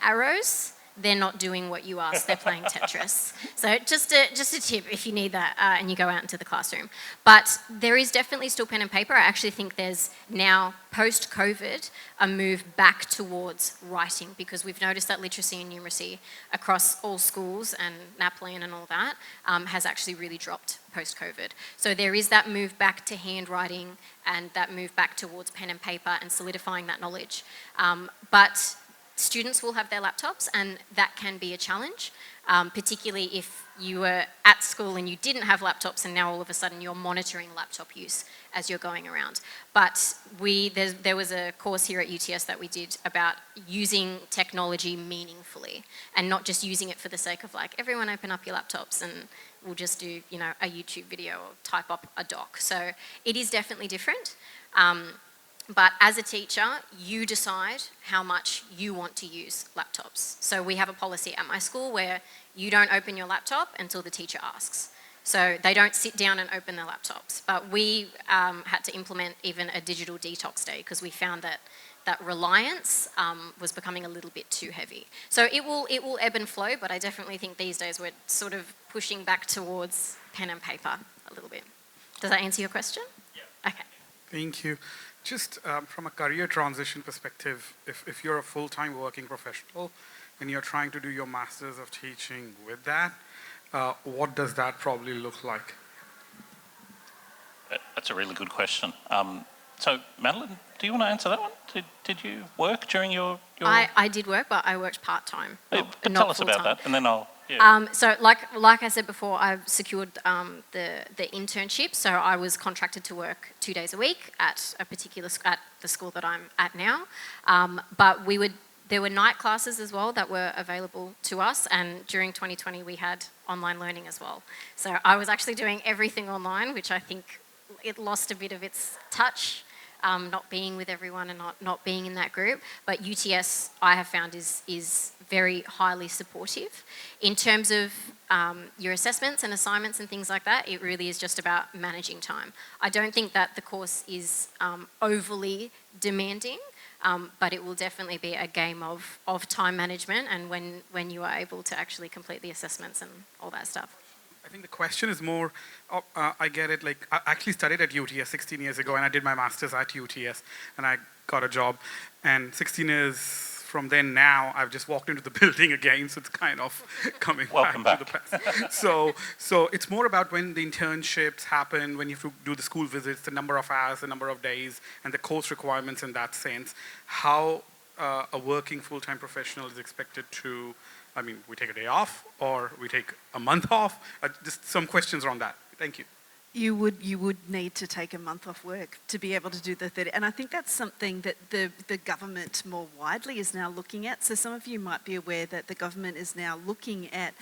arrows, they're not doing what you asked, they're playing Tetris. So just a tip if you need that and you go out into the classroom. But there is definitely still pen and paper. I actually think there's now, post-COVID, a move back towards writing because we've noticed that literacy and numeracy across all schools and NAPLAN and all that has actually really dropped post-COVID. So there is that move back to handwriting and that move back towards pen and paper and solidifying that knowledge. But students will have their laptops, and that can be a challenge, particularly if you were at school and you didn't have laptops and now all of a sudden you're monitoring laptop use as you're going around. But there was a course here at UTS that we did about using technology meaningfully and not just using it for the sake of like, everyone open up your laptops and we'll just do, you know, a YouTube video or type up a doc. So it is definitely different. But as a teacher, you decide how much you want to use laptops. So we have a policy at my school where you don't open your laptop until the teacher asks. So they don't sit down and open their laptops. But we had to implement even a digital detox day because we found that reliance was becoming a little bit too heavy. So it will ebb and flow, but I definitely think these days we're sort of pushing back towards pen and paper a little bit. Does that answer your question? Yeah. Okay. Thank you. Just from a career transition perspective, if you're a full-time working professional and you're trying to do your Masters of Teaching with that, what does that probably look like? That's a really good question. So, Madeline, do you want to answer that one? Did you work during your... I did work, but I worked part-time, not tell us full-time. about that, and then I'll... Yeah. So like I said before, I've secured the internship, so I was contracted to work 2 days a week at at the school that I'm at now. But there were night classes as well that were available to us, and during 2020 we had online learning as well. So I was actually doing everything online, which I think it lost a bit of its touch. Not being with everyone and not being in that group. But UTS, I have found, is very highly supportive. In terms of your assessments and assignments and things like that, it really is just about managing time. I don't think that the course is overly demanding, but it will definitely be a game of time management and when you are able to actually complete the assessments and all that stuff. I think the question is more, I get it, like I actually studied at UTS 16 years ago and I did my master's at UTS and I got a job, and 16 years from then now I've just walked into the building again, so it's kind of coming back to the past. So it's more about when the internships happen, when you have to do the school visits, the number of hours, the number of days, and the course requirements in that sense, how a working full-time professional is expected to, I mean, we take a day off or we take a month off? Just some questions around that. Thank you. You would need to take a month off work to be able to do the 30. And I think that's something that the government more widely is now looking at. So some of you might be aware that the government is now looking at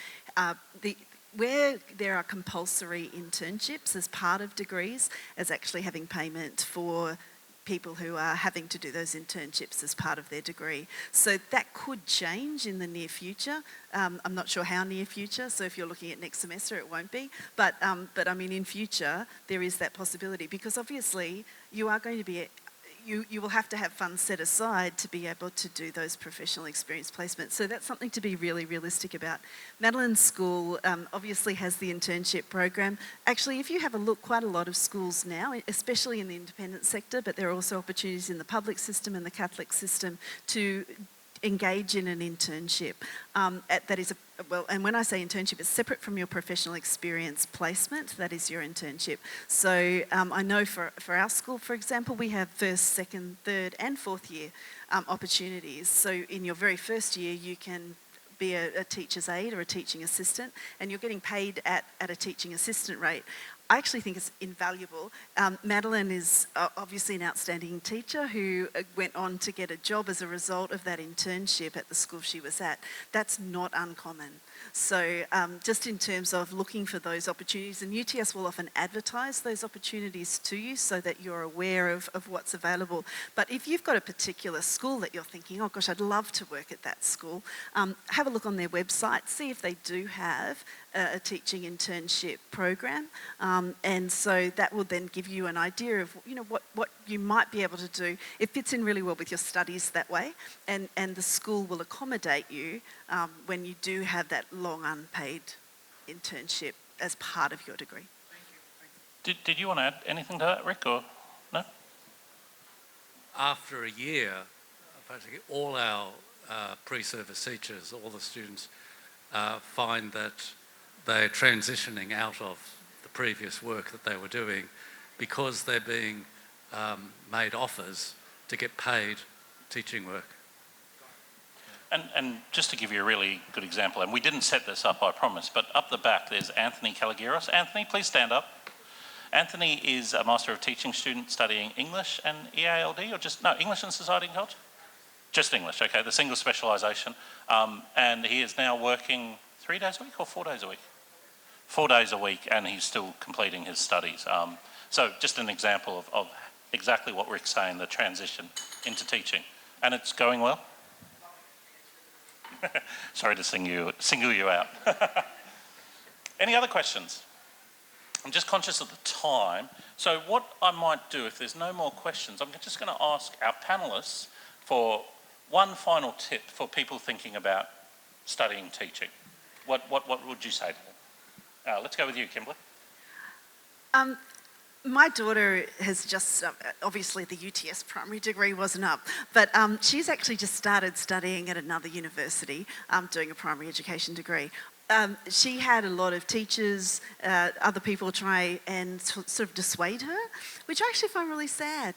where there are compulsory internships as part of degrees, as actually having payment for people who are having to do those internships as part of their degree. So that could change in the near future. I'm not sure how near future, so if you're looking at next semester it won't be. But I mean in future there is that possibility, because obviously you are going to be you will have to have funds set aside to be able to do those professional experience placements. So that's something to be really realistic about. Madeline's school obviously has the internship program. Actually, if you have a look, quite a lot of schools now, especially in the independent sector, but there are also opportunities in the public system and the Catholic system to engage in an internship. That is and when I say internship, it's separate from your professional experience placement. That is your internship. So I know for our school, for example, we have first, second, third and fourth year opportunities. So in your very first year, you can be a teacher's aide or a teaching assistant, and you're getting paid at a teaching assistant rate. I actually think it's invaluable. Madeline is obviously an outstanding teacher who went on to get a job as a result of that internship at the school she was at. That's not uncommon. So just in terms of looking for those opportunities, and UTS will often advertise those opportunities to you so that you're aware of what's available. But if you've got a particular school that you're thinking, oh gosh, I'd love to work at that school, have a look on their website, see if they do have a teaching internship program, and so that will then give you an idea of what you might be able to do. It fits in really well with your studies that way, and the school will accommodate you when you do have that long unpaid internship as part of your degree. Did you want to add anything to that, Rick, or no? After a year, basically all our pre-service teachers, all the students, find that they're transitioning out of the previous work that they were doing because they're being made offers to get paid teaching work. And just to give you a really good example, and we didn't set this up, I promise, but up the back there's Anthony Caligiros. Anthony, please stand up. Anthony is a Master of Teaching student studying English and EALD, or just, no, English and Society and Culture? Just English, okay, the single specialisation. And he is now working 3 days a week or 4 days a week? 4 days a week, and he's still completing his studies. So just an example of exactly what Rick's saying, the transition into teaching. And it's going well? Sorry to single you out. Any other questions? I'm just conscious of the time. So what I might do, if there's no more questions, I'm just going to ask our panellists for one final tip for people thinking about studying teaching. What would you say to them? Let's go with you, Kimberly. My daughter has just, obviously the UTS primary degree wasn't up, but she's actually just started studying at another university, doing a primary education degree. She had a lot of teachers, other people try and sort of dissuade her, which I actually find really sad.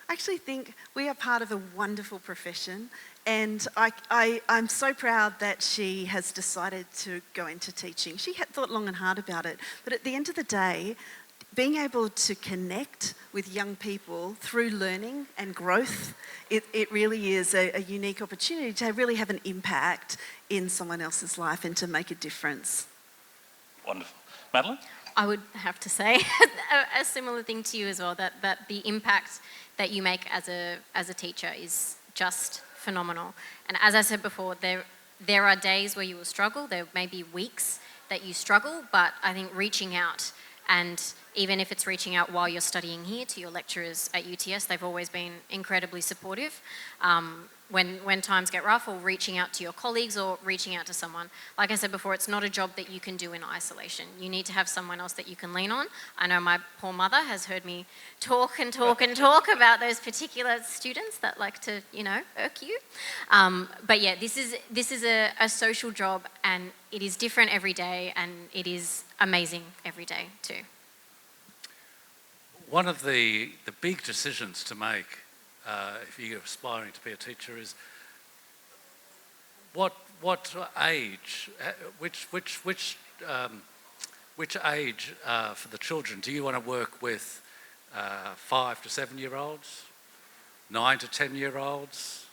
I actually think we are part of a wonderful profession, and I'm so proud that she has decided to go into teaching. She had thought long and hard about it, but at the end of the day, being able to connect with young people through learning and growth, it really is a unique opportunity to really have an impact in someone else's life and to make a difference. Wonderful. Madeline? I would have to say a similar thing to you as well, that the impact that you make as a teacher is just phenomenal. And as I said before, there are days where you will struggle, there may be weeks that you struggle, but I think reaching out, and even if it's reaching out while you're studying here to your lecturers at UTS, they've always been incredibly supportive. When times get rough, or reaching out to your colleagues or reaching out to someone. Like I said before, it's not a job that you can do in isolation. You need to have someone else that you can lean on. I know my poor mother has heard me talk and talk and talk about those particular students that like to, irk you. But yeah, this is a social job, and it is different every day, and it is amazing every day too. One of the big decisions to make if you're aspiring to be a teacher is what age, which age for the children? Do you want to work with 5 to 7 year olds, 9 to 10 year olds,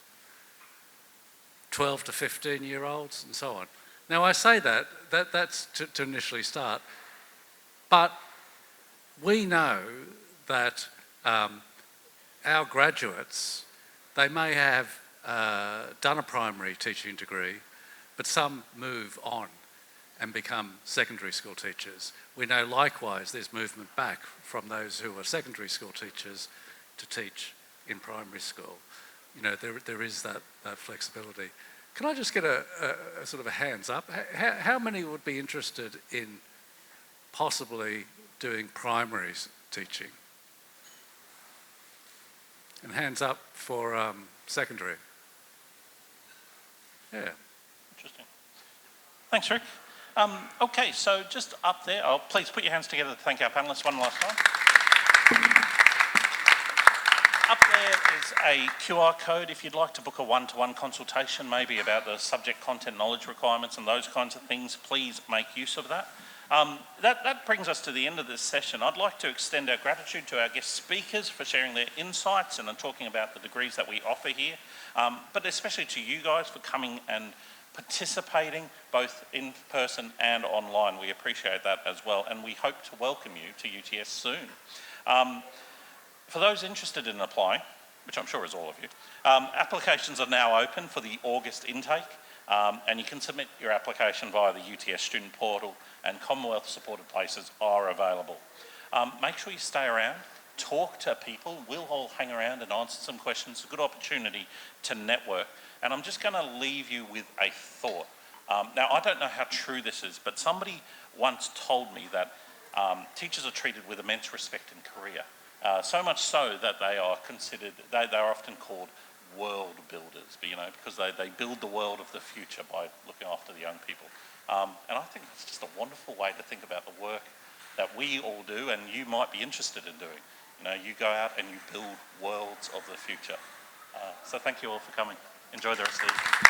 12 to 15 year olds, and so on? Now I say that's to initially start, but we know that our graduates, they may have done a primary teaching degree, but some move on and become secondary school teachers. We know likewise there's movement back from those who are secondary school teachers to teach in primary school. There is that flexibility. Can I just get a sort of a hands up? How many would be interested in possibly doing primary teaching? And hands up for secondary. Yeah. Interesting. Thanks, Rick. Okay, so just up there, please put your hands together to thank our panellists one last time. Up there is a QR code if you'd like to book a one-to-one consultation, maybe about the subject content knowledge requirements and those kinds of things. Please make use of that. That brings us to the end of this session. I'd like to extend our gratitude to our guest speakers for sharing their insights and talking about the degrees that we offer here, but especially to you guys for coming and participating both in person and online. We appreciate that as well, and we hope to welcome you to UTS soon. For those interested in applying, which I'm sure is all of you, applications are now open for the August intake, and you can submit your application via the UTS student portal, and Commonwealth supported places are available. Make sure you stay around, talk to people. We'll all hang around and answer some questions. It's a good opportunity to network. And I'm just going to leave you with a thought. Now, I don't know how true this is, but somebody once told me that teachers are treated with immense respect in Korea. So much so that they are considered, they are often called world builders, because they build the world of the future by looking after the young people. And I think it's just a wonderful way to think about the work that we all do and you might be interested in doing. You go out and you build worlds of the future. So thank you all for coming. Enjoy the rest of the evening.